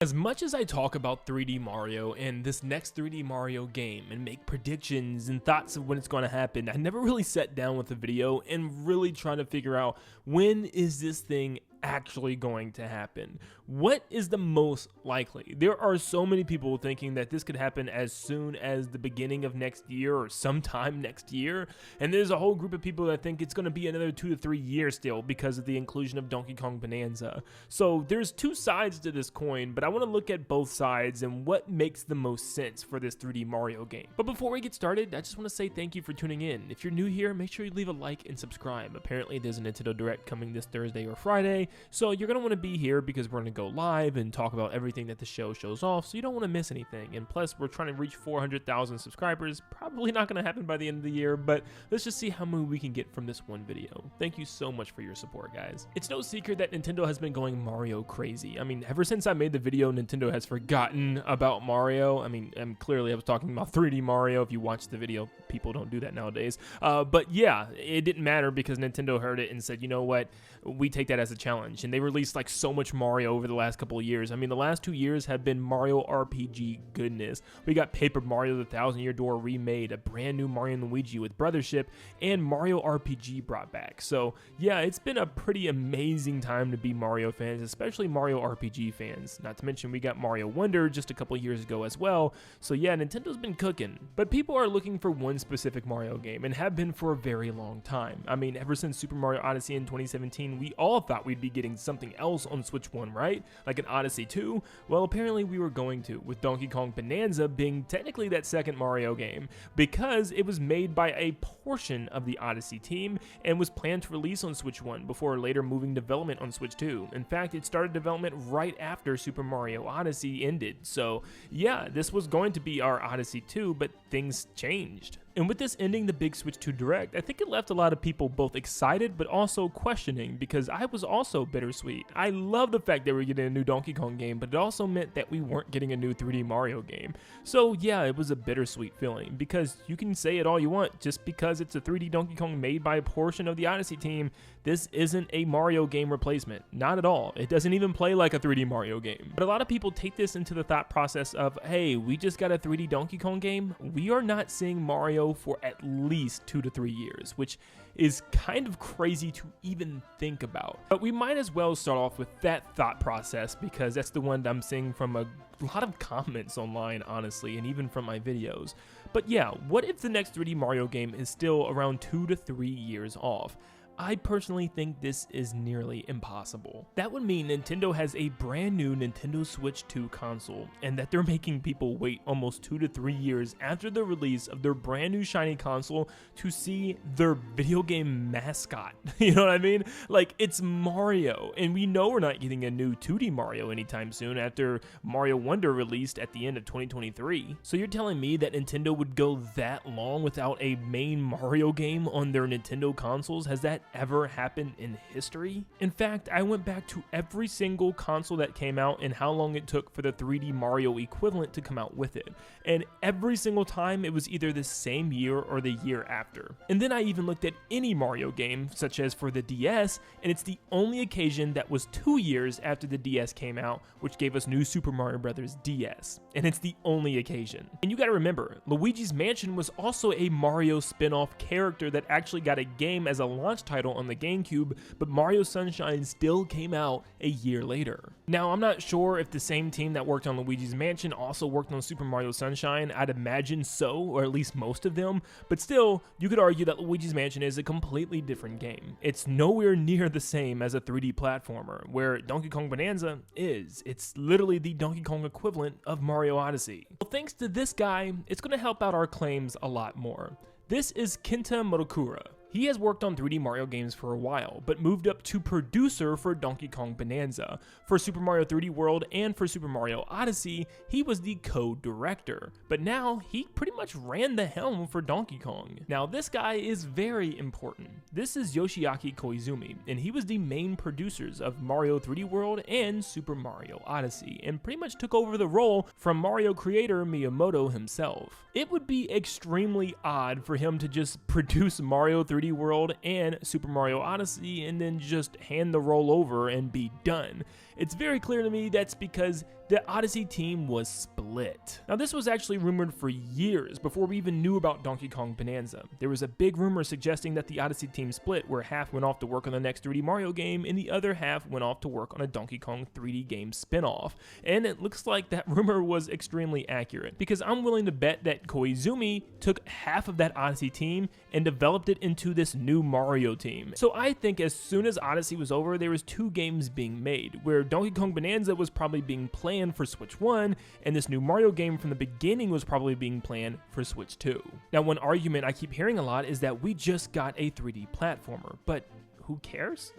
As much as I talk about 3D Mario and this next 3D Mario game and make predictions and thoughts of when it's going to happen, I never really sat down with a video and really try to figure out, when is this thing actually going to happen? What is the most likely? There are so many people thinking that this could happen as soon as the beginning of next year or sometime next year, and there's a whole group of people that think it's going to be another 2 to 3 years still because of the inclusion of Donkey Kong Bonanza. So there's two sides to this coin, but I want to look at both sides and what makes the most sense for this 3D Mario game. But before we get started, I just want to say thank you for tuning in. If you're new here, make sure you leave a like and subscribe. Apparently there's a Nintendo Direct coming this Thursday or Friday, so you're going to want to be here because we're going to go live and talk about everything that the show shows off, so you don't want to miss anything. And plus, we're trying to reach 400,000 subscribers. Probably not going to happen by the end of the year, but let's just see how many we can get from this one video. Thank you so much for your support, guys. It's no secret that Nintendo has been going Mario crazy. I mean, ever since I made the video, Nintendo has forgotten about Mario. I mean, clearly I was talking about 3D Mario. If you watch the video, people don't do that nowadays. But yeah, it didn't matter because Nintendo heard it and said, you know what, we take that as a challenge. And they released like so much Mario over the last couple of years. I mean, the last 2 years have been Mario RPG goodness. We got Paper Mario: The Thousand Year Door remade, a brand new Mario & Luigi with Brothership, and Mario RPG brought back. So yeah, it's been a pretty amazing time to be Mario fans, especially Mario RPG fans. Not to mention we got Mario Wonder just a couple years ago as well. So yeah, Nintendo's been cooking. But people are looking for one specific Mario game and have been for a very long time. I mean, ever since Super Mario Odyssey in 2017, we all thought we'd be getting something else on Switch 1, right? Like an Odyssey 2? Well, apparently we were going to, with Donkey Kong Bonanza being technically that second Mario game, because it was made by a portion of the Odyssey team and was planned to release on Switch 1 before later moving development on Switch 2. In fact, it started development right after Super Mario Odyssey ended. So yeah, this was going to be our Odyssey 2, but things changed. And with this ending the big Switch 2 Direct, I think it left a lot of people both excited but also questioning, because I was also bittersweet. I love the fact that we were getting a new Donkey Kong game, but it also meant that we weren't getting a new 3D Mario game. So yeah, it was a bittersweet feeling, because you can say it all you want, just because it's a 3D Donkey Kong made by a portion of the Odyssey team, this isn't a Mario game replacement. Not at all. It doesn't even play like a 3D Mario game. But a lot of people take this into the thought process of, hey, we just got a 3D Donkey Kong game. We are not seeing Mario for at least 2 to 3 years, which is kind of crazy to even think about. But we might as well start off with that thought process, because that's the one that I'm seeing from a lot of comments online, honestly, and even from my videos. But yeah, what if the next 3D Mario game is still around 2 to 3 years off? I personally think this is nearly impossible. That would mean Nintendo has a brand new Nintendo Switch 2 console, and that they're making people wait almost 2 to 3 years after the release of their brand new shiny console to see their video game mascot. You know what I mean? Like, it's Mario, and we know we're not getting a new 2D Mario anytime soon after Mario Wonder released at the end of 2023. So you're telling me that Nintendo would go that long without a main Mario game on their Nintendo consoles? Has that ever happened in history? In fact, I went back to every single console that came out and how long it took for the 3D Mario equivalent to come out with it. And every single time it was either the same year or the year after. And then I even looked at any Mario game, such as for the DS, and it's the only occasion that was 2 years after the DS came out, which gave us New Super Mario Bros. DS. And it's the only occasion. And you gotta remember, Luigi's Mansion was also a Mario spin-off character that actually got a game as a launch title on the GameCube, but Mario Sunshine still came out a year later. Now, I'm not sure if the same team that worked on Luigi's Mansion also worked on Super Mario Sunshine. I'd imagine so, or at least most of them, but still, you could argue that Luigi's Mansion is a completely different game. It's nowhere near the same as a 3D platformer, where Donkey Kong Bonanza is. It's literally the Donkey Kong equivalent of Mario Odyssey. Well, thanks to this guy, it's going to help out our claims a lot more. This is Kenta Motokura. He has worked on 3D Mario games for a while, but moved up to producer for Donkey Kong Bonanza. For Super Mario 3D World and for Super Mario Odyssey, he was the co-director. But now, he pretty much ran the helm for Donkey Kong. Now, this guy is very important. This is Yoshiaki Koizumi, and he was the main producers of Mario 3D World and Super Mario Odyssey, and pretty much took over the role from Mario creator Miyamoto himself. It would be extremely odd for him to just produce Mario 3D World and Super Mario Odyssey and then just hand the role over and be done. It's very clear to me that's because the Odyssey team was split. Now this was actually rumored for years before we even knew about Donkey Kong Bonanza. There was a big rumor suggesting that the Odyssey team split, where half went off to work on the next 3D Mario game and the other half went off to work on a Donkey Kong 3D game spin-off. And it looks like that rumor was extremely accurate, because I'm willing to bet that Koizumi took half of that Odyssey team and developed it into this new Mario team. So I think as soon as Odyssey was over, there was 2 games being made, where Donkey Kong Bonanza was probably being planned for Switch 1, and this new Mario game from the beginning was probably being planned for Switch 2. Now, one argument I keep hearing a lot is that we just got a 3D platformer, but who cares?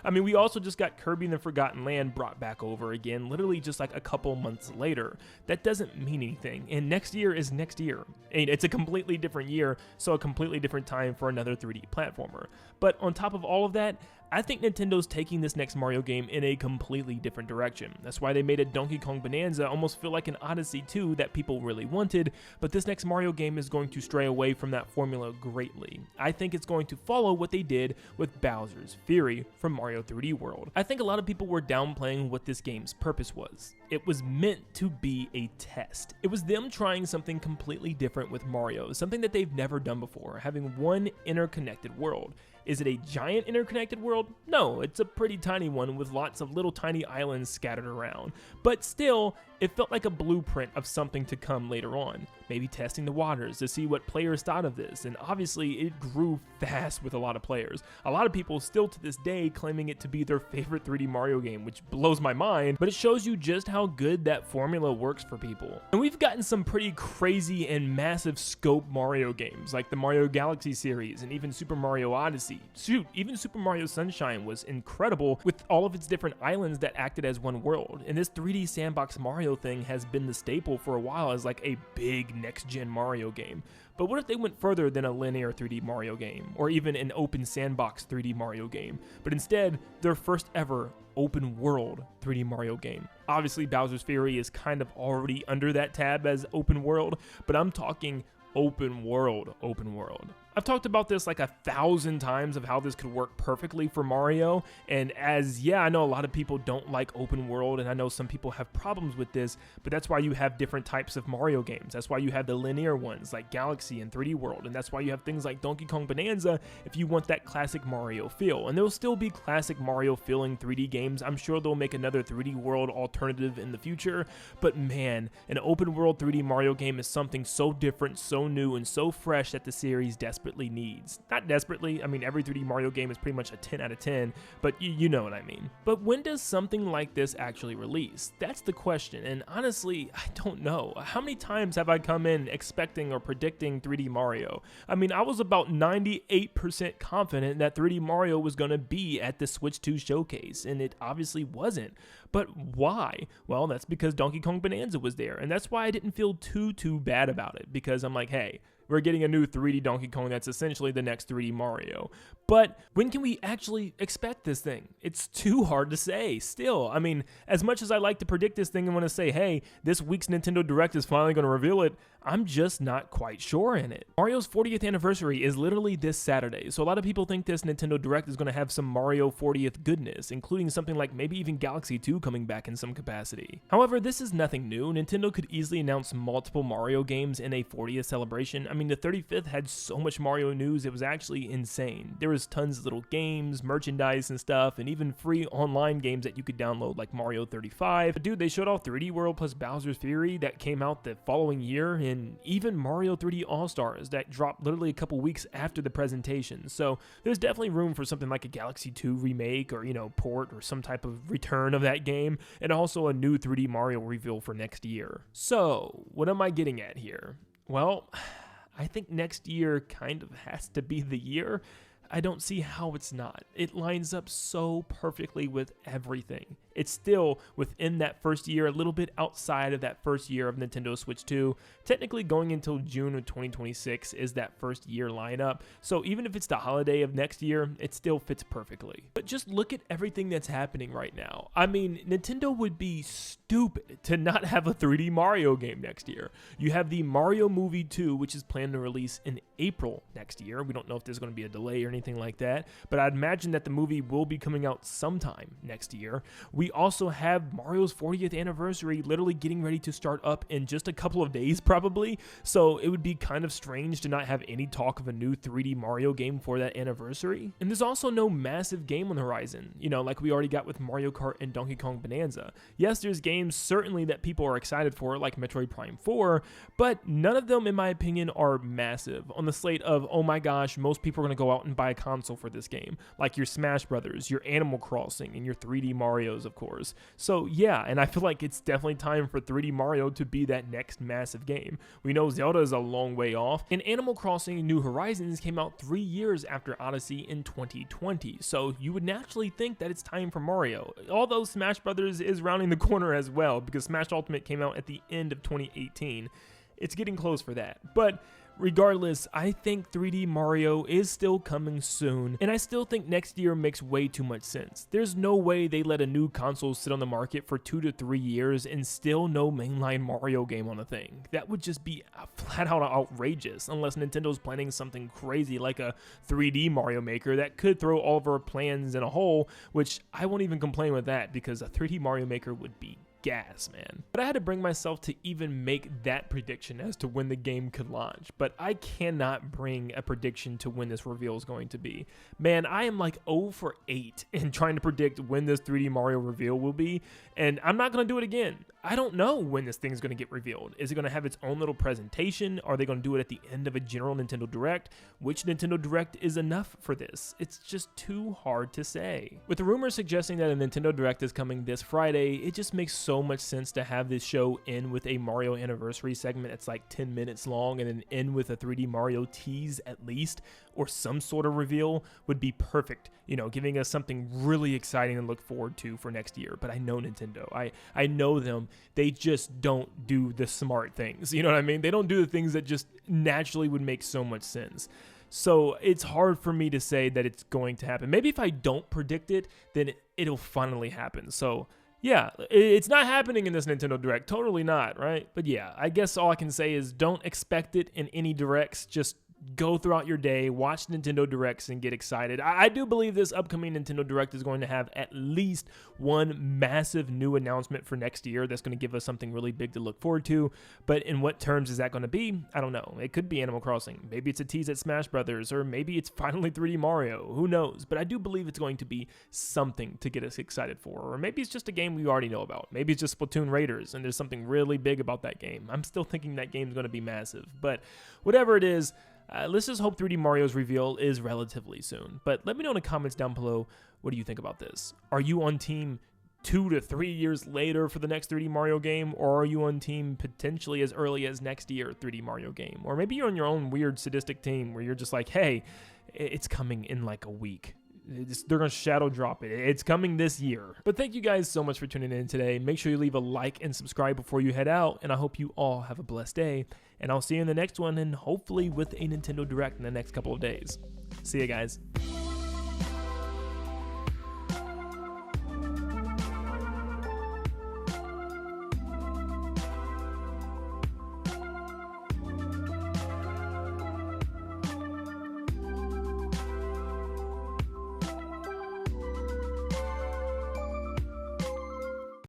I mean, we also just got Kirby and the Forgotten Land brought back over again, literally just like a couple months later. That doesn't mean anything, and next year is next year. And it's a completely different year, so a completely different time for another 3D platformer. But on top of all of that, I think Nintendo's taking this next Mario game in a completely different direction. That's why they made a Donkey Kong Bonanza almost feel like an Odyssey 2 that people really wanted, but this next Mario game is going to stray away from that formula greatly. I think it's going to follow what they did with Bowser's Fury from Mario 3D World. I think a lot of people were downplaying what this game's purpose was. It was meant to be a test. It was them trying something completely different with Mario, something that they've never done before, having one interconnected world. Is it a giant interconnected world? No, it's a pretty tiny one with lots of little tiny islands scattered around. But still, it felt like a blueprint of something to come later on. Maybe testing the waters to see what players thought of this, and obviously it grew fast with a lot of players. A lot of people still to this day claiming it to be their favorite 3D Mario game, which blows my mind, but it shows you just how good that formula works for people. And we've gotten some pretty crazy and massive scope Mario games, like the Mario Galaxy series and even Super Mario Odyssey. Shoot, even Super Mario Sunshine was incredible with all of its different islands that acted as one world. And this 3D sandbox Mario thing has been the staple for a while as like a big next-gen Mario game. But what if they went further than a linear 3D Mario game, or even an open sandbox 3D Mario game, but instead their first ever open world 3D Mario game? Obviously Bowser's Fury is kind of already under that tab as open world, but I'm talking open world. I've talked about this like 1,000 times of how this could work perfectly for Mario, and I know a lot of people don't like open world, and I know some people have problems with this, but that's why you have different types of Mario games. That's why you have the linear ones like Galaxy and 3D World, and that's why you have things like Donkey Kong Bonanza if you want that classic Mario feel. And there will still be classic Mario feeling 3D games. I'm sure they'll make another 3D World alternative in the future, but man, an open world 3D Mario game is something so different, so new, and so fresh that the series desperately needs. Not desperately, I mean every 3D Mario game is pretty much a 10 out of 10, but you know what I mean. But when does something like this actually release? That's the question, and honestly, I don't know. How many times have I come in expecting or predicting 3D Mario? I mean, I was about 98% confident that 3D Mario was going to be at the Switch 2 showcase, and it obviously wasn't. But why? Well, that's because Donkey Kong Bonanza was there, and that's why I didn't feel too bad about it, because I'm like, hey, we're getting a new 3D Donkey Kong that's essentially the next 3D Mario. But when can we actually expect this thing? It's too hard to say still. I mean, as much as I like to predict this thing and want to say, hey, this week's Nintendo Direct is finally going to reveal it, I'm just not quite sure in it. Mario's 40th anniversary is literally this Saturday, so a lot of people think this Nintendo Direct is going to have some Mario 40th goodness, including something like maybe even Galaxy 2 coming back in some capacity. However, this is nothing new. Nintendo could easily announce multiple Mario games in a 40th celebration. I mean, the 35th had so much Mario news, it was actually insane. There was tons of little games, merchandise and stuff, and even free online games that you could download like Mario 35. But dude, they showed off 3D World plus Bowser's Fury that came out the following year, and even Mario 3D All-Stars that dropped literally a couple weeks after the presentation. So there's definitely room for something like a Galaxy 2 remake or, port or some type of return of that game, and also a new 3D Mario reveal for next year. So what am I getting at here? Well, I think next year kind of has to be the year. I don't see how it's not. It lines up so perfectly with everything. It's still within that first year, a little bit outside of that first year of Nintendo Switch 2. Technically going until June of 2026 is that first year lineup. So even if it's the holiday of next year, it still fits perfectly. But just look at everything that's happening right now. I mean, Nintendo would be stupid to not have a 3D Mario game next year. You have the Mario Movie 2, which is planned to release in April next year. We don't know if there's going to be a delay or anything anything like that, but I'd imagine that the movie will be coming out sometime next year. We also have Mario's 40th anniversary literally getting ready to start up in just a couple of days probably, so it would be kind of strange to not have any talk of a new 3D Mario game for that anniversary. And there's also no massive game on the horizon, you know, like we already got with Mario Kart and Donkey Kong Bonanza. Yes, there's games certainly that people are excited for, like Metroid Prime 4, but none of them, in my opinion, are massive on the slate of, oh my gosh, most people are going to go out and buy a console for this game, like your Smash Brothers, your Animal Crossing, and your 3D Marios, of course. So yeah, and I feel like it's definitely time for 3D Mario to be that next massive game. We know Zelda is a long way off, and Animal Crossing New Horizons came out 3 years after Odyssey in 2020, so you would naturally think that it's time for Mario. Although Smash Brothers is rounding the corner as well, because Smash Ultimate came out at the end of 2018. It's getting close for that. But regardless, I think 3D Mario is still coming soon, and I still think next year makes way too much sense. There's no way they let a new console sit on the market for 2 to 3 years and still no mainline Mario game on the thing. That would just be flat out outrageous, unless Nintendo's planning something crazy like a 3D Mario Maker that could throw all of our plans in a hole, which I won't even complain with that, because a 3D Mario Maker would be gas, man. But I had to bring myself to even make that prediction as to when the game could launch, but I cannot bring a prediction to when this reveal is going to be. Man, I am like 0 for 8 in trying to predict when this 3D Mario reveal will be, and I'm not going to do it again. I don't know when this thing is going to get revealed. Is it going to have its own little presentation? Are they going to do it at the end of a general Nintendo Direct? Which Nintendo Direct is enough for this? It's just too hard to say. With the rumors suggesting that a Nintendo Direct is coming this Friday, it just makes so much sense to have this show end with a Mario anniversary segment that's like 10 minutes long, and then end with a 3D Mario tease at least, or some sort of reveal would be perfect, you know, giving us something really exciting to look forward to for next year. But I know Nintendo. I know them. They just don't do the smart things. You know what I mean? They don't do the things that just naturally would make so much sense. So it's hard for me to say that it's going to happen. Maybe if I don't predict it, then it'll finally happen. So yeah, it's not happening in this Nintendo Direct. Totally not, right? But yeah, I guess all I can say is don't expect it in any directs. Just go throughout your day, watch Nintendo Directs, and get excited. I do believe this upcoming Nintendo Direct is going to have at least one massive new announcement for next year that's going to give us something really big to look forward to. But in what terms is that going to be? I don't know. It could be Animal Crossing. Maybe it's a tease at Smash Brothers, or maybe it's finally 3D Mario. Who knows? But I do believe it's going to be something to get us excited for. Or maybe it's just a game we already know about. Maybe it's just Splatoon Raiders, and there's something really big about that game. I'm still thinking that game's going to be massive. But whatever it is, let's just hope 3D Mario's reveal is relatively soon. But let me know in the comments down below, what do you think about this? Are you on team 2 to 3 years later for the next 3D Mario game, or are you on team potentially as early as next year 3D Mario game? Or maybe you're on your own weird sadistic team where you're just like, hey, it's coming in like a week. They're going to shadow drop it. It's coming this year. But thank you guys so much for tuning in today. Make sure you leave a like and subscribe before you head out. And I hope you all have a blessed day. And I'll see you in the next one, and hopefully with a Nintendo Direct in the next couple of days. See you guys.